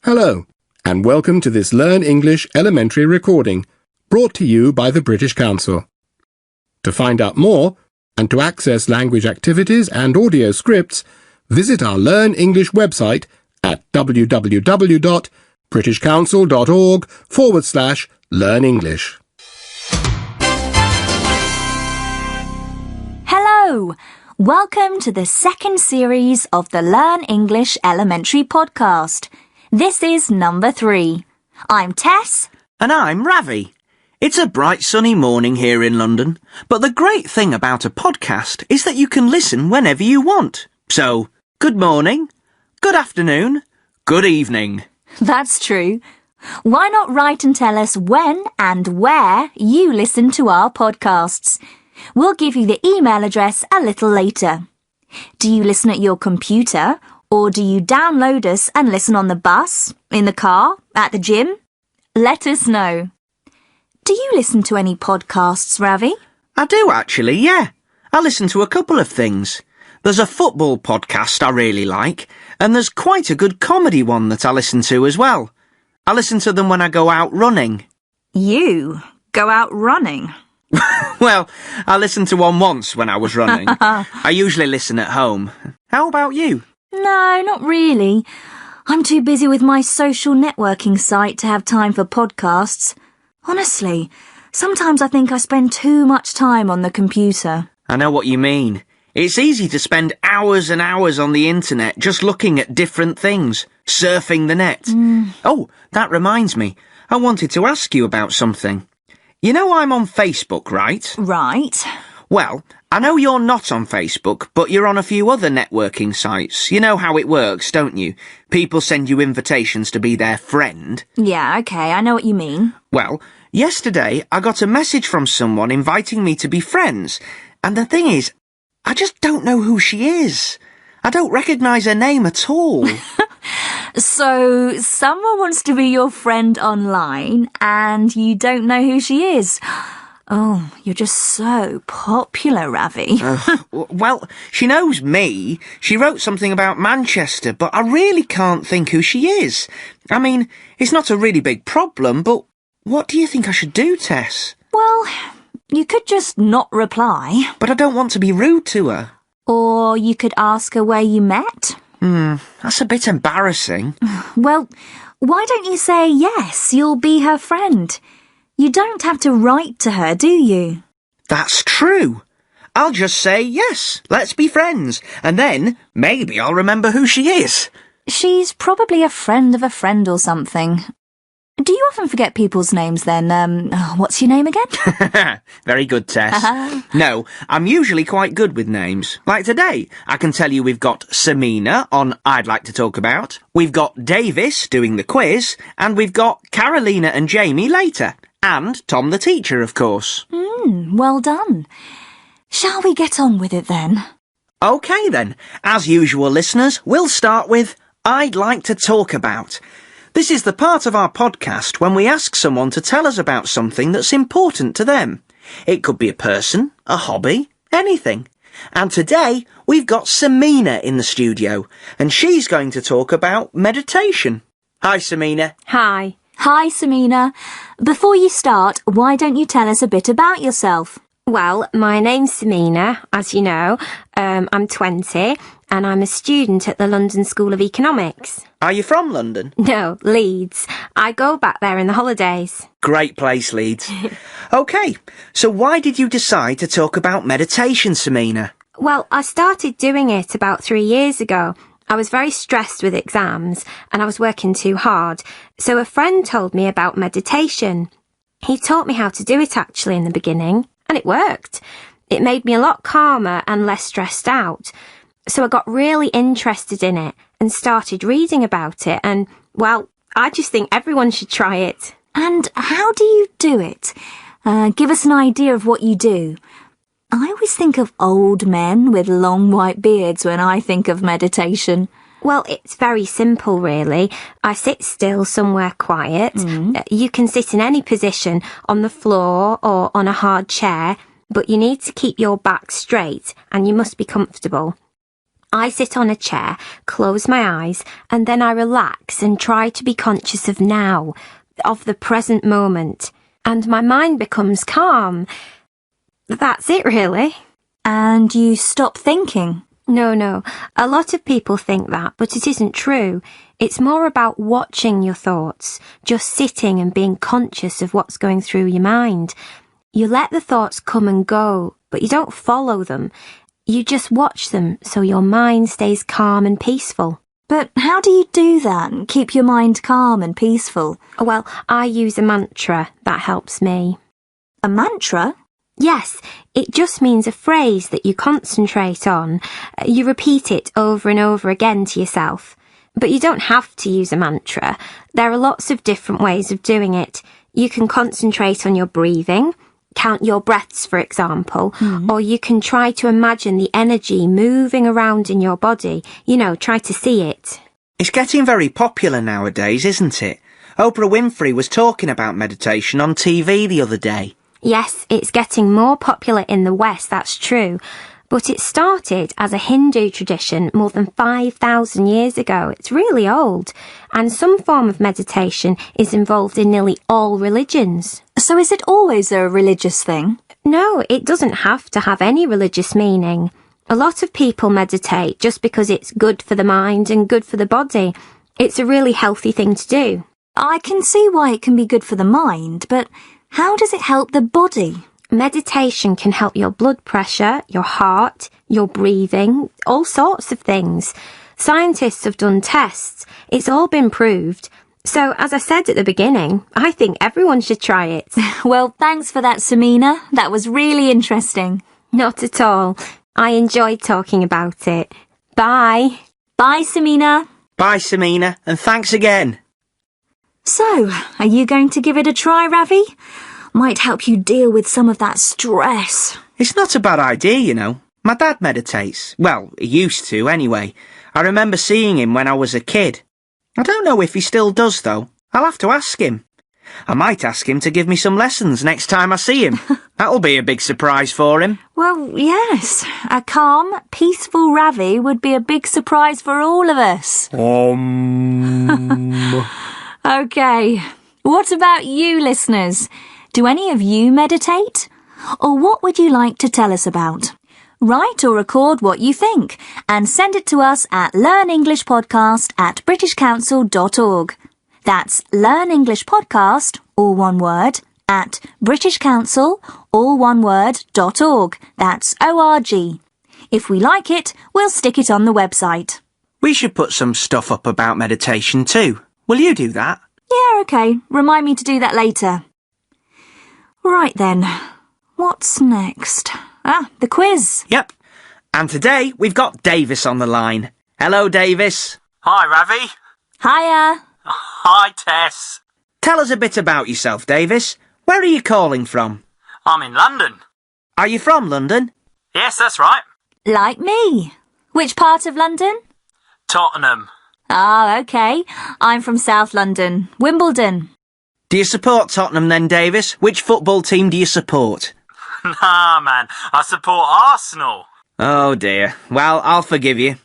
Hello, and welcome to this Learn English elementary recording, brought to you by the British Council. To find out more, and to access language activities and audio scripts, visit our Learn English website at www.britishcouncil.org/learnenglish. Hello! Welcome to the second series of the Learn English Elementary podcast. This is number 3. I'm Tess. And I'm Ravi. It's a bright sunny morning here in London, but the great thing about a podcast is that you can listen whenever you want. So, good morning, good afternoon, good evening. That's true. Why not write and tell us when and where you listen to our podcasts? We'll give you the email address a little later. Do you listen at your computer, or do you download us and listen on the bus, in the car, at the gym? Let us know. Do you listen to any podcasts, Ravi? I do actually, yeah. I listen to a couple of things. There's a football podcast I really like, and there's quite a good comedy one that I listen to as well. I listen to them when I go out running. You go out running? Well, I listened to one once when I was running. I usually listen at home. How about you? No, not really. I'm too busy with my social networking site to have time for podcasts. Honestly, sometimes I think I spend too much time on the computer. I know what you mean. It's easy to spend hours and hours on the internet just looking at different things, surfing the net. Oh, that reminds me. I wanted to ask you about something. You know I'm on Facebook, right? Right. Well, I know you're not on Facebook, but you're on a few other networking sites. You know how it works, don't you? People send you invitations to be their friend. Yeah, okay, I know what you mean. Well, yesterday I got a message from someone inviting me to be friends. And the thing is, I just don't know who she is. I don't recognise her name at all. So, someone wants to be your friend online and you don't know who she is. Oh, you're just so popular, Ravi. Well, she knows me. She wrote something about Manchester, but I really can't think who she is. I mean, it's not a really big problem, but what do you think I should do, Tess? Well, you could just not reply. But I don't want to be rude to her. Or you could ask her where you met. That's a bit embarrassing. Well, why don't you say yes, you'll be her friend? You don't have to write to her, do you? That's true. I'll just say yes, let's be friends, and then maybe I'll remember who she is. She's probably a friend of a friend or something. Do you often forget people's names then? What's your name again? Very good, Tess. No, I'm usually quite good with names. Like today, I can tell you we've got Samina on I'd Like to Talk About, we've got Davis doing the quiz, and we've got Carolina and Jamie later. And Tom the teacher, of course. Well done. Shall we get on with it then? OK then. As usual, listeners, we'll start with I'd Like to Talk About. This is the part of our podcast when we ask someone to tell us about something that's important to them. It could be a person, a hobby, anything. And today, we've got Samina in the studio, and she's going to talk about meditation. Hi, Samina. Hi. Hi, Samina. Before you start, why don't you tell us a bit about yourself? Well, my name's Samina, as you know. I'm 20 and I'm a student at the London School of Economics. Are you from London? No, Leeds. I go back there in the holidays. Great place, Leeds. OK, so why did you decide to talk about meditation, Samina? Well, I started doing it about 3 years ago. I was very stressed with exams and I was working too hard. So a friend told me about meditation. He taught me how to do it actually in the beginning, and it worked. It made me a lot calmer and less stressed out. So I got really interested in it and started reading about it, and, well, I just think everyone should try it. And how do you do it? Give us an idea of what you do. I always think of old men with long white beards when I think of meditation. Well, it's very simple, really. I sit still somewhere quiet. You can sit in any position, on the floor or on a hard chair, but you need to keep your back straight and you must be comfortable. I sit on a chair, close my eyes, and then I relax and try to be conscious of now, of the present moment, and my mind becomes calm. That's it, really. And you stop thinking? No. A lot of people think that, but it isn't true. It's more about watching your thoughts, just sitting and being conscious of what's going through your mind. You let the thoughts come and go, but you don't follow them. You just watch them so your mind stays calm and peaceful. But how do you do that and keep your mind calm and peaceful? Well, I use a mantra that helps me. A mantra? Yes, it just means a phrase that you concentrate on. You repeat it over and over again to yourself. But you don't have to use a mantra. There are lots of different ways of doing it. You can concentrate on your breathing, count your breaths, for example, or you can try to imagine the energy moving around in your body. Try to see it. It's getting very popular nowadays, isn't it? Oprah Winfrey was talking about meditation on TV the other day. Yes, it's getting more popular in the West, that's true. But it started as a Hindu tradition more than 5,000 years ago. It's really old. And some form of meditation is involved in nearly all religions. So is it always a religious thing? No, it doesn't have to have any religious meaning. A lot of people meditate just because it's good for the mind and good for the body. It's a really healthy thing to do. I can see why it can be good for the mind, but how does it help the body? Meditation can help your blood pressure, your heart, your breathing, all sorts of things. Scientists have done tests. It's all been proved. So, as I said at the beginning, I think everyone should try it. Well, thanks for that, Samina. That was really interesting. Not at all. I enjoyed talking about it. Bye. Bye, Samina. Bye, Samina, and thanks again. So, are you going to give it a try, Ravi? Might help you deal with some of that stress. It's not a bad idea, My dad meditates. Well, he used to, anyway. I remember seeing him when I was a kid. I don't know if he still does, though. I'll have to ask him. I might ask him to give me some lessons next time I see him. That'll be a big surprise for him. Well, yes. A calm, peaceful Ravi would be a big surprise for all of us. OK. What about you, listeners? Do any of you meditate? Or what would you like to tell us about? Write or record what you think and send it to us at learnenglishpodcast@britishcouncil.org. That's learnenglishpodcast, all one word, at britishcouncil, all one word, .org. That's ORG. If we like it, we'll stick it on the website. We should put some stuff up about meditation too. Will you do that? Yeah, OK. Remind me to do that later. Right then. What's next? The quiz. Yep. And today we've got Davis on the line. Hello, Davis. Hi, Ravi. Hiya. Hi, Tess. Tell us a bit about yourself, Davis. Where are you calling from? I'm in London. Are you from London? Yes, that's right. Like me. Which part of London? Tottenham. OK. I'm from South London, Wimbledon. Do you support Tottenham then, Davis? Which football team do you support? Nah, man. I support Arsenal. Oh, dear. Well, I'll forgive you.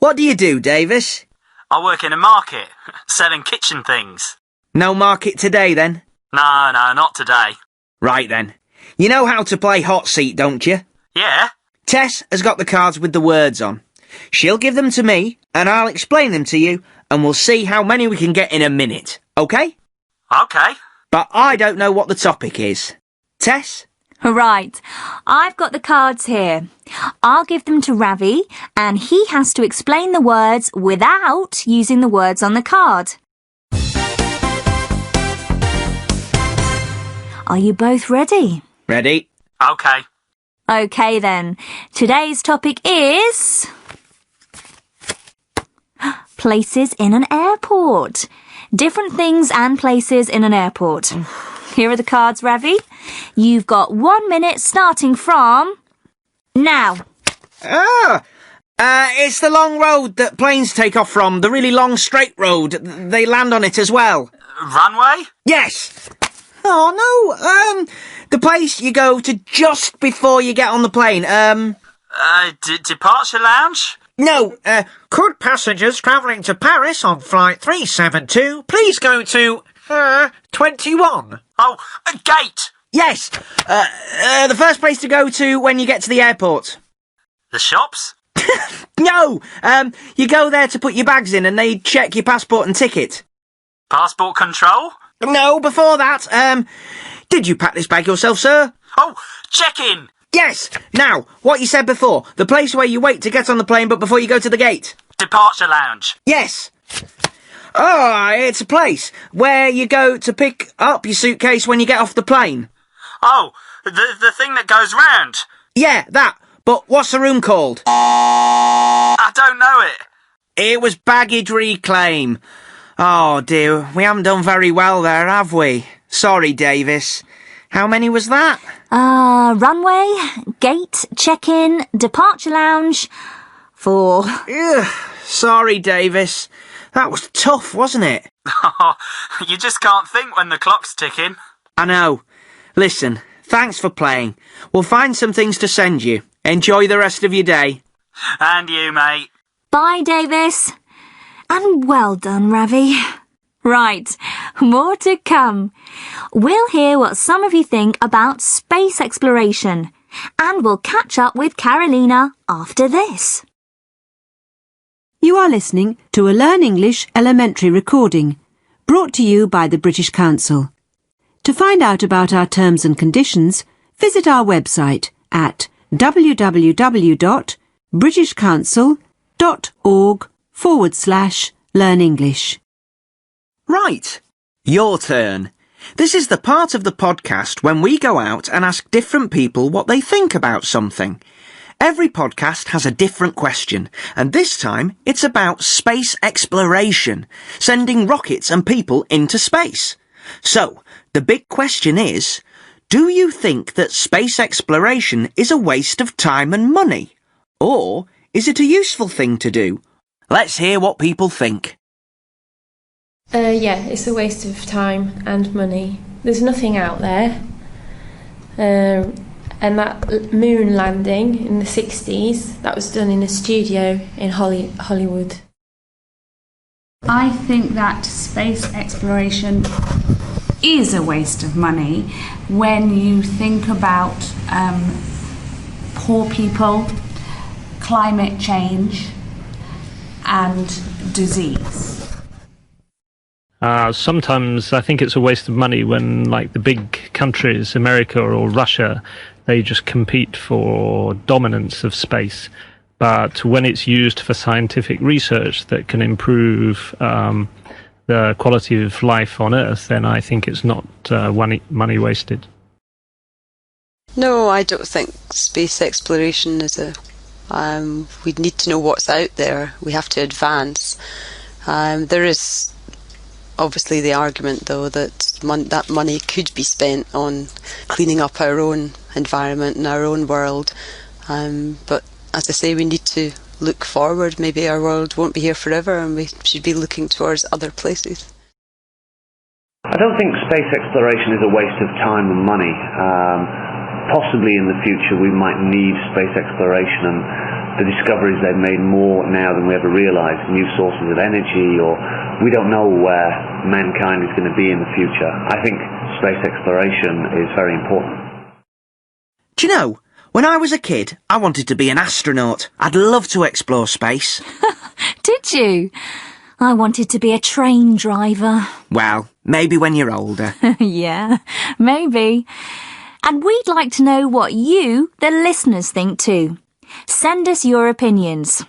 What do you do, Davis? I work in a market, selling kitchen things. No market today, then? No, not today. Right, then. You know how to play hot seat, don't you? Yeah? Tess has got the cards with the words on. She'll give them to me, and I'll explain them to you, and we'll see how many we can get in a minute, OK? OK. But I don't know what the topic is. Tess? Right. I've got the cards here. I'll give them to Ravi, and he has to explain the words without using the words on the card. Are you both ready? Ready? OK. OK then. Today's topic is places in an airport. Different things and places in an airport. Here are the cards, Ravi. You've got 1 minute starting from now. It's the long road that planes take off from, the really long straight road. They land on it as well. Runway? Yes. Oh, no. The place you go to just before you get on the plane. Departure lounge? No, Could passengers travelling to Paris on flight 372 please go to, 21? Oh, a gate! yes. The first place to go to when you get to the airport. The shops? No, you go there to put your bags in and they check your passport and ticket. Passport control? No, before that, did you pack this bag yourself, sir? Oh, check-in! Yes. Now, what you said before, the place where you wait to get on the plane but before you go to the gate. Departure lounge. Yes. Oh, it's a place where you go to pick up your suitcase when you get off the plane. Oh, the thing that goes round. Yeah, that. But what's the room called? I don't know it. It was baggage reclaim. Oh dear, we haven't done very well there, have we? Sorry, Davis. How many was that? Runway, gate, check-in, departure lounge, 4. Ugh, sorry, Davis. That was tough, wasn't it? You just can't think when the clock's ticking. I know. Listen, thanks for playing. We'll find some things to send you. Enjoy the rest of your day. And you, mate. Bye, Davis. And well done, Ravi. Right, more to come. We'll hear what some of you think about space exploration, and we'll catch up with Carolina after this. You are listening to a Learn English elementary recording, brought to you by the British Council. To find out about our terms and conditions, visit our website at www.britishcouncil.org/learnenglish. Right, your turn. This is the part of the podcast when we go out and ask different people what they think about something. Every podcast has a different question, and this time it's about space exploration, sending rockets and people into space. So, the big question is, do you think that space exploration is a waste of time and money? Or is it a useful thing to do? Let's hear what people think. Yeah, it's a waste of time and money. There's nothing out there. And that moon landing in the 60s, that was done in a studio in Hollywood. I think that space exploration is a waste of money when you think about poor people, climate change and disease. Sometimes I think it's a waste of money when, like, the big countries, America or Russia, they just compete for dominance of space. But when it's used for scientific research that can improve the quality of life on Earth, then I think it's not money wasted. No, I don't think space exploration is we need to know what's out there. We have to advance. There is obviously the argument, though, that that money could be spent on cleaning up our own environment and our own world. But as I say, we need to look forward. Maybe our world won't be here forever and we should be looking towards other places. I don't think space exploration is a waste of time and money. Possibly in the future we might need space exploration and the discoveries they've made more now than we ever realised, new sources of energy, or we don't know where mankind is going to be in the future. I think space exploration is very important. Do you know, when I was a kid, I wanted to be an astronaut. I'd love to explore space. Did you? I wanted to be a train driver. Well, maybe when you're older. Yeah, maybe. And we'd like to know what you, the listeners, think too. Send us your opinions.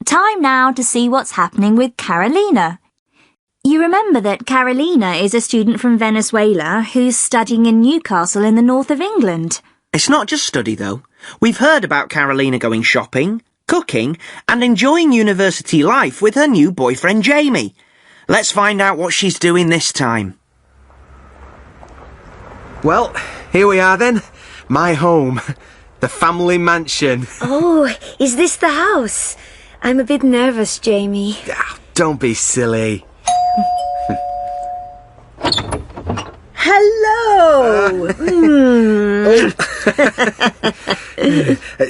Time now to see what's happening with Carolina. You remember that Carolina is a student from Venezuela who's studying in Newcastle in the north of England. It's not just study, though. We've heard about Carolina going shopping, cooking, and enjoying university life with her new boyfriend Jamie. Let's find out what she's doing this time. Well, here we are then. My home. The family mansion. Oh, is this the house? I'm a bit nervous, Jamie. Don't be silly. Hello!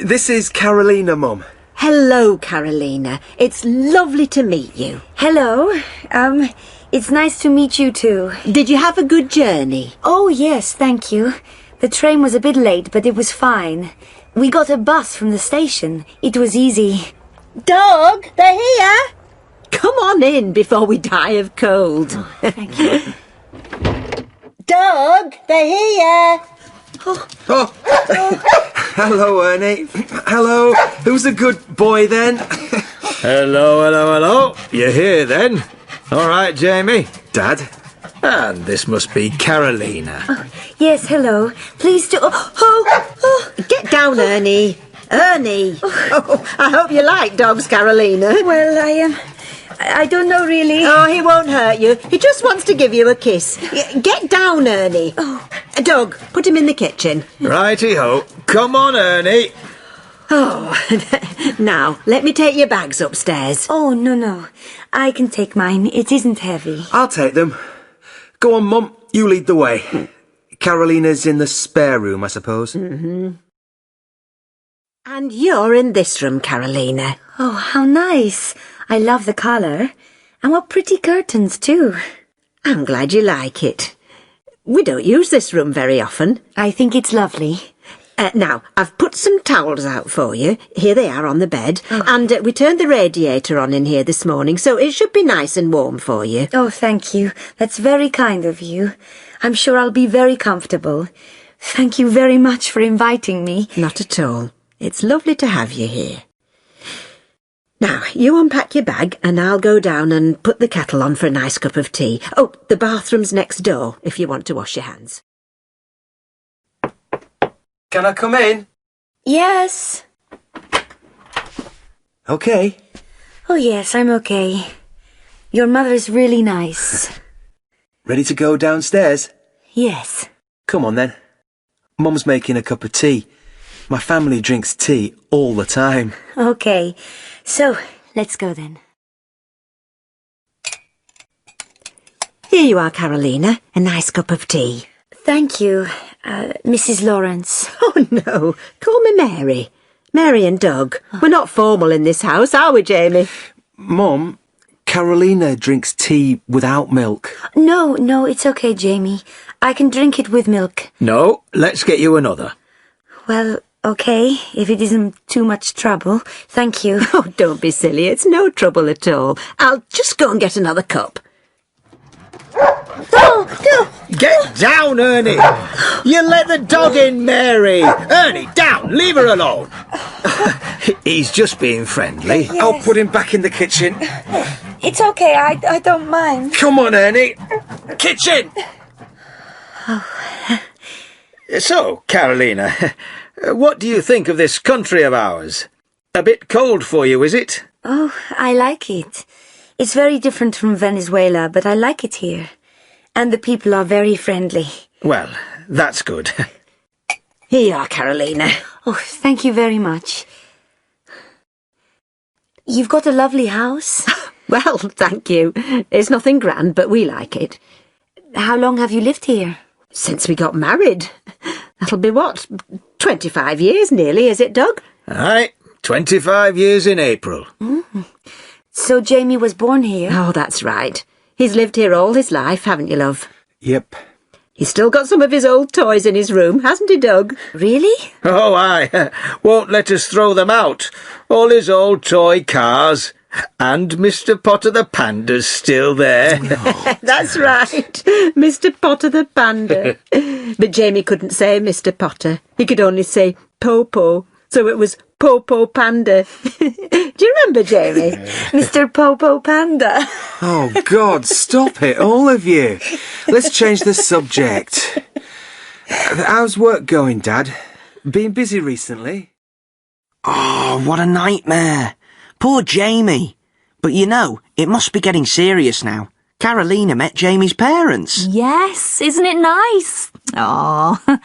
This is Carolina, Mum. Hello, Carolina. It's lovely to meet you. Hello. It's nice to meet you too. Did you have a good journey? Oh, yes, thank you. The train was a bit late, but it was fine. We got a bus from the station. It was easy. Doug, they're here. Come on in before we die of cold. Oh, thank you. Doug, they're here. Oh. Hello, Ernie. Hello. Who's a good boy then? Hello. You're here then? All right, Jamie. Dad. And this must be Carolina. Oh, yes, hello. Please do... Get down, Ernie. Ernie. Oh, I hope you like dogs, Carolina. Well, I don't know really. Oh, he won't hurt you. He just wants to give you a kiss. Get down, Ernie. Oh. Doug, put him in the kitchen. Righty-ho. Come on, Ernie. Oh, now, let me take your bags upstairs. Oh, no. I can take mine. It isn't heavy. I'll take them. Go on, Mum. You lead the way. Carolina's in the spare room, I suppose. Mm-hmm. And you're in this room, Carolina. Oh, how nice. I love the colour. And what pretty curtains, too. I'm glad you like it. We don't use this room very often. I think it's lovely. Now, I've put some towels out for you. Here they are on the bed. Oh. And we turned the radiator on in here this morning, so it should be nice and warm for you. Oh, thank you. That's very kind of you. I'm sure I'll be very comfortable. Thank you very much for inviting me. Not at all. It's lovely to have you here. Now, you unpack your bag and I'll go down and put the kettle on for a nice cup of tea. Oh, the bathroom's next door if you want to wash your hands. Can I come in? Yes. Okay. Oh, yes, I'm okay. Your mother's really nice. Ready to go downstairs? Yes. Come on then. Mum's making a cup of tea. My family drinks tea all the time. Okay. So, let's go then. Here you are, Carolina. A nice cup of tea. Thank you, Mrs. Lawrence. Oh, no. Call me Mary. Mary and Doug. We're not formal in this house, are we, Jamie? Mum, Carolina drinks tea without milk. No, it's okay, Jamie. I can drink it with milk. No, let's get you another. Well, okay, if it isn't too much trouble. Thank you. Oh, don't be silly. It's no trouble at all. I'll just go and get another cup. Get down, Ernie! You let the dog in, Mary! Ernie, down! Leave her alone! He's just being friendly. Yes. I'll put him back in the kitchen. It's okay, I don't mind. Come on, Ernie! Kitchen! So, Carolina, what do you think of this country of ours? A bit cold for you, is it? Oh, I like it. It's very different from Venezuela, but I like it here. And the people are very friendly. Well, that's good. Here you are, Carolina. Oh, thank you very much. You've got a lovely house. Well, thank you. It's nothing grand, but we like it. How long have you lived here? Since we got married. That'll be what? 25 years nearly, is it, Doug? Aye, 25 years in April. Mm. So Jamie was born here? Oh, that's right. He's lived here all his life, haven't you, love? Yep. He's still got some of his old toys in his room, hasn't he, Doug? Really? Oh, aye. Won't let us throw them out. All his old toy cars. And Mr. Potter the Panda's still there. That's right. Mr. Potter the Panda. But Jamie couldn't say Mr. Potter. He could only say Popo. So it was Popo Panda. Do you remember, Jamie? Mr. Popo Panda. Oh, God, stop it, all of you. Let's change the subject. How's work going, Dad? Been busy recently? Oh, what a nightmare. Poor Jamie. But you know, it must be getting serious now. Carolina met Jamie's parents. Yes, isn't it nice? Aww.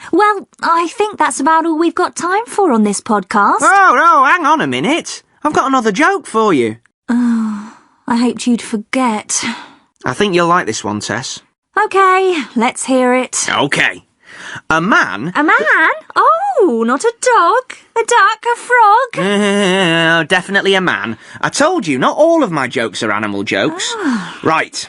Well, I think that's about all we've got time for on this podcast. Oh, hang on a minute. I've got another joke for you. Oh, I hoped you'd forget. I think you'll like this one, Tess. Okay, let's hear it. Okay. A man... A man? Oh, not a dog. A duck, a frog. Definitely a man. I told you, not all of my jokes are animal jokes. Right.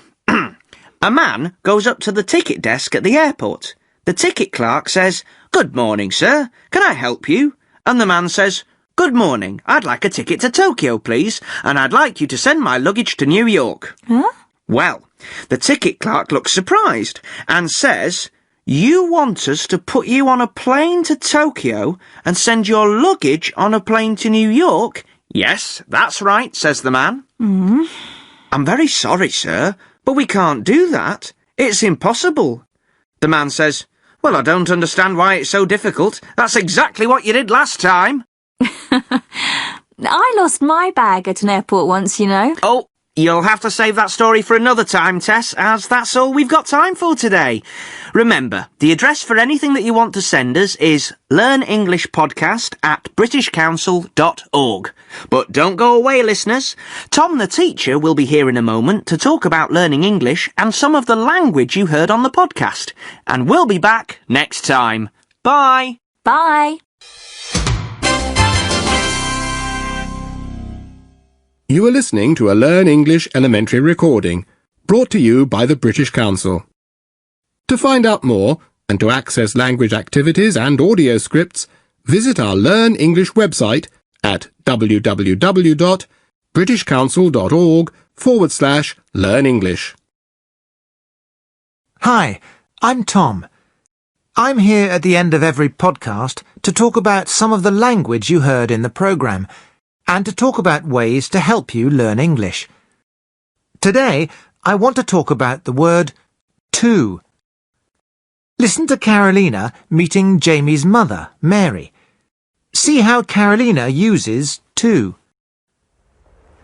A man goes up to the ticket desk at the airport. The ticket clerk says, "Good morning, sir. Can I help you?" And the man says, "Good morning. I'd like a ticket to Tokyo, please, and I'd like you to send my luggage to New York." Huh? Well, the ticket clerk looks surprised and says, "You want us to put you on a plane to Tokyo and send your luggage on a plane to New York?" "Yes, that's right," says the man. "I'm very sorry, sir, but we can't do that. It's impossible." The man says, "Well, I don't understand why it's so difficult. That's exactly what you did last time." I lost my bag at an airport once, you know. Oh, you'll have to save that story for another time, Tess, as that's all we've got time for today. Remember, the address for anything that you want to send us is learnenglishpodcast@britishcouncil.org. But don't go away, listeners. Tom the teacher will be here in a moment to talk about learning English and some of the language you heard on the podcast. And we'll be back next time. Bye. Bye. You are listening to a Learn English elementary recording, brought to you by the British Council. To find out more, and to access language activities and audio scripts, visit our Learn English website at www.britishcouncil.org/learnenglish. Hi, I'm Tom. I'm here at the end of every podcast to talk about some of the language you heard in the programme, and to talk about ways to help you learn English. Today, I want to talk about the word to. Listen to Carolina meeting Jamie's mother, Mary. See how Carolina uses to.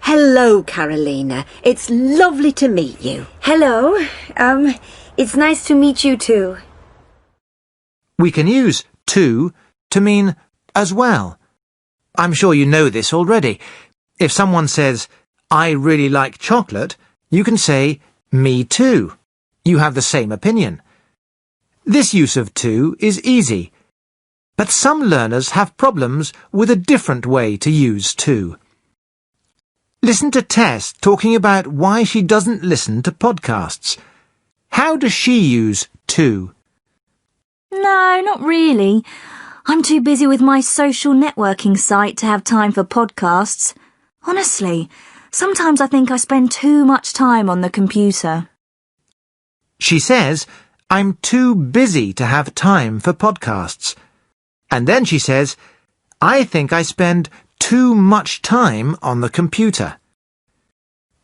Hello, Carolina. It's lovely to meet you. Hello. It's nice to meet you too. We can use to mean as well. I'm sure you know this already. If someone says, "I really like chocolate," you can say, "Me too." You have the same opinion. This use of to is easy, but some learners have problems with a different way to use to. Listen to Tess talking about why she doesn't listen to podcasts. How does she use to? No, not really. I'm too busy with my social networking site to have time for podcasts. Honestly, sometimes I think I spend too much time on the computer. She says, "I'm too busy to have time for podcasts." And then she says, "I think I spend too much time on the computer."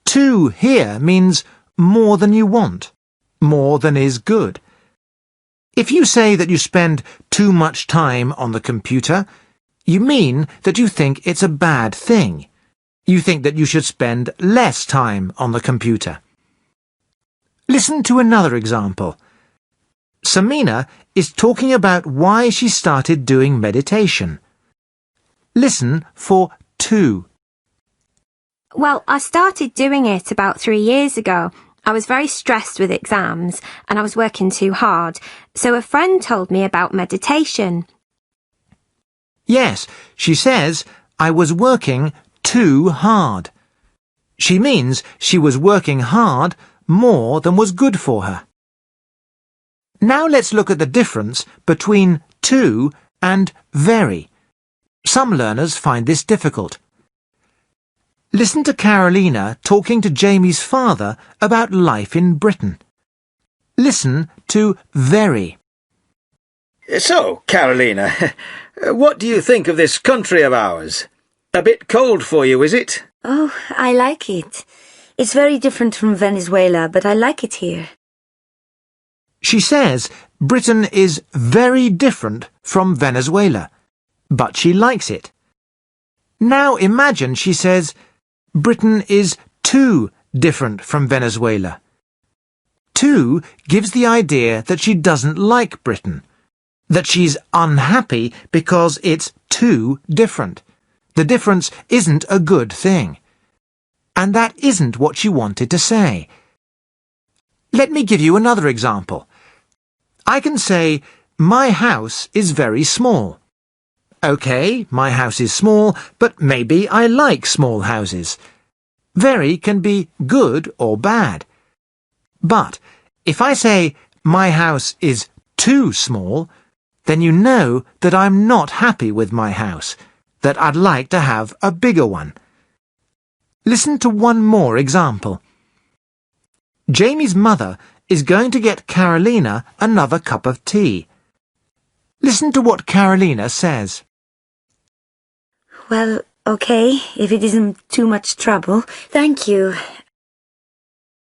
To here means more than you want, more than is good. If you say that you spend too much time on the computer, you mean that you think it's a bad thing. You think that you should spend less time on the computer. Listen to another example. Samina is talking about why she started doing meditation. Listen for to. Well, I started doing it about 3 years ago. I was very stressed with exams and I was working too hard, so a friend told me about meditation. Yes, she says, "I was working too hard." She means she was working hard more than was good for her. Now let's look at the difference between to and very. Some learners find this difficult. Listen to Carolina talking to Jamie's father about life in Britain. Listen to very. So, Carolina, what do you think of this country of ours? A bit cold for you, is it? Oh, I like it. It's very different from Venezuela, but I like it here. She says Britain is very different from Venezuela, but she likes it. Now imagine she says Britain is too different from Venezuela. Too gives the idea that she doesn't like Britain, that she's unhappy because it's too different. The difference isn't a good thing. And that isn't what she wanted to say. Let me give you another example. I can say, my house is very small. OK, my house is small, but maybe I like small houses. Very can be good or bad. But if I say my house is too small, then you know that I'm not happy with my house, that I'd like to have a bigger one. Listen to one more example. Jamie's mother is going to get Carolina another cup of tea. Listen to what Carolina says. Well, okay, if it isn't too much trouble. Thank you.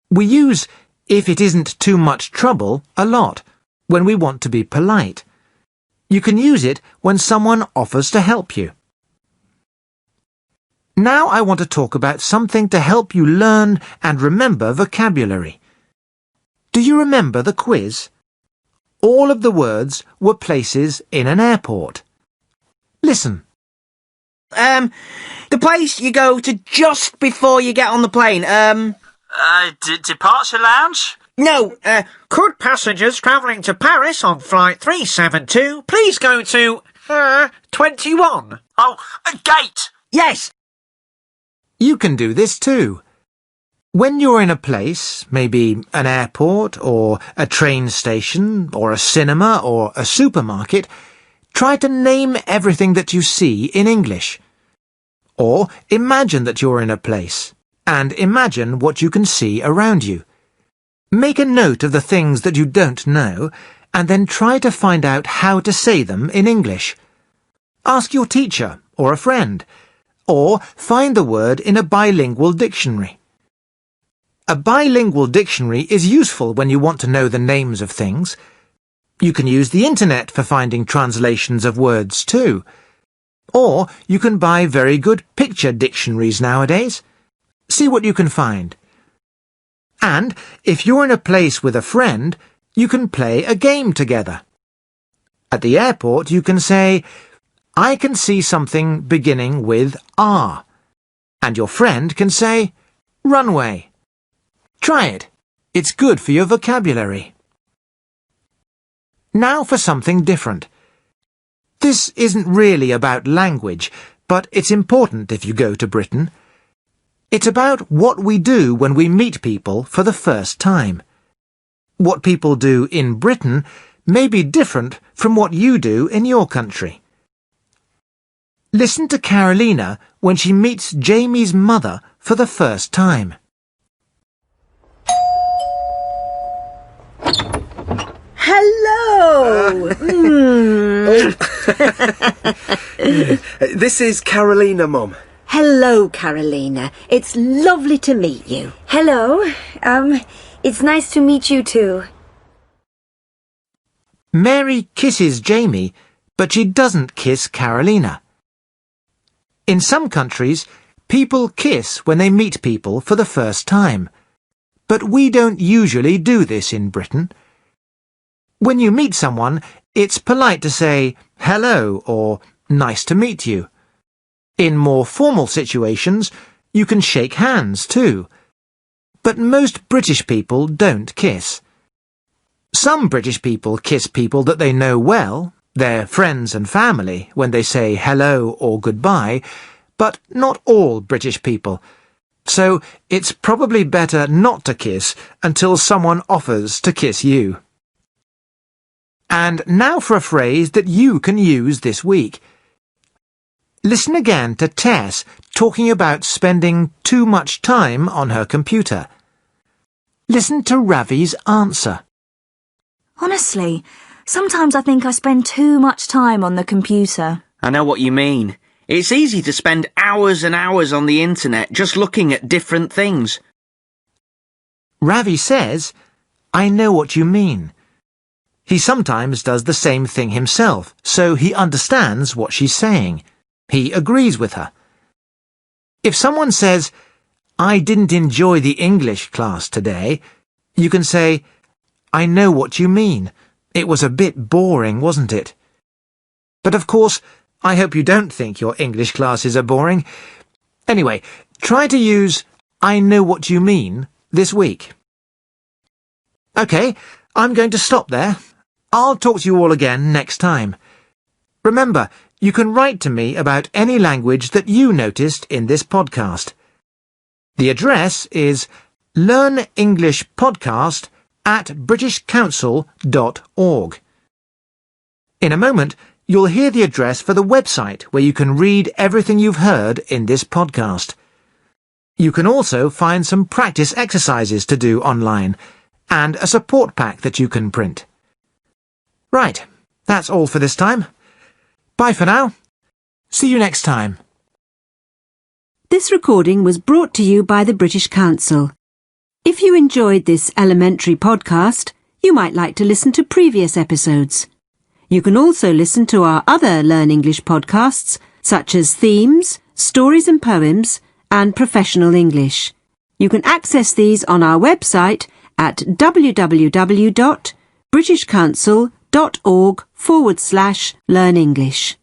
We use if it isn't too much trouble a lot when we want to be polite. You can use it when someone offers to help you. Now I want to talk about something to help you learn and remember vocabulary. Do you remember the quiz? All of the words were places in an airport. Listen. The place you go to just before you get on the plane. Departure lounge? No, Could passengers travelling to Paris on flight 372 please go to, 21? Oh, a gate! Yes! You can do this too. When you're in a place, maybe an airport or a train station or a cinema or a supermarket, try to name everything that you see in English. Or imagine that you're in a place, and imagine what you can see around you. Make a note of the things that you don't know, and then try to find out how to say them in English. Ask your teacher or a friend, or find the word in a bilingual dictionary. A bilingual dictionary is useful when you want to know the names of things. You can use the internet for finding translations of words too. Or you can buy very good picture dictionaries nowadays. See what you can find. And if you're in a place with a friend, you can play a game together. At the airport you can say, I can see something beginning with R. And your friend can say, runway. Try it. It's good for your vocabulary. Now for something different. This isn't really about language, but it's important if you go to Britain. It's about what we do when we meet people for the first time. What people do in Britain may be different from what you do in your country. Listen to Carolina when she meets Jamie's mother for the first time. Hello! This is Carolina, Mum. Hello, Carolina. It's lovely to meet you. Hello. It's nice to meet you too. Mary kisses Jamie, but she doesn't kiss Carolina. In some countries, people kiss when they meet people for the first time. But we don't usually do this in Britain. When you meet someone, it's polite to say hello or nice to meet you. In more formal situations, you can shake hands too. But most British people don't kiss. Some British people kiss people that they know well, their friends and family, when they say hello or goodbye, but not all British people. So it's probably better not to kiss until someone offers to kiss you. And now for a phrase that you can use this week. Listen again to Tess talking about spending too much time on her computer. Listen to Ravi's answer. Honestly, sometimes I think I spend too much time on the computer. I know what you mean. It's easy to spend hours and hours on the internet just looking at different things. Ravi says, I know what you mean. He sometimes does the same thing himself, so he understands what she's saying. He agrees with her. If someone says, I didn't enjoy the English class today, you can say, I know what you mean. It was a bit boring, wasn't it? But of course, I hope you don't think your English classes are boring. Anyway, try to use I know what you mean this week. OK, I'm going to stop there. I'll talk to you all again next time. Remember, you can write to me about any language that you noticed in this podcast. The address is learnenglishpodcast@britishcouncil.org. In a moment, you'll hear the address for the website where you can read everything you've heard in this podcast. You can also find some practice exercises to do online and a support pack that you can print. Right, that's all for this time. Bye for now. See you next time. This recording was brought to you by the British Council. If you enjoyed this elementary podcast, you might like to listen to previous episodes. You can also listen to our other Learn English podcasts, such as Themes, Stories and Poems, and Professional English. You can access these on our website at www.britishcouncil.org/learn English.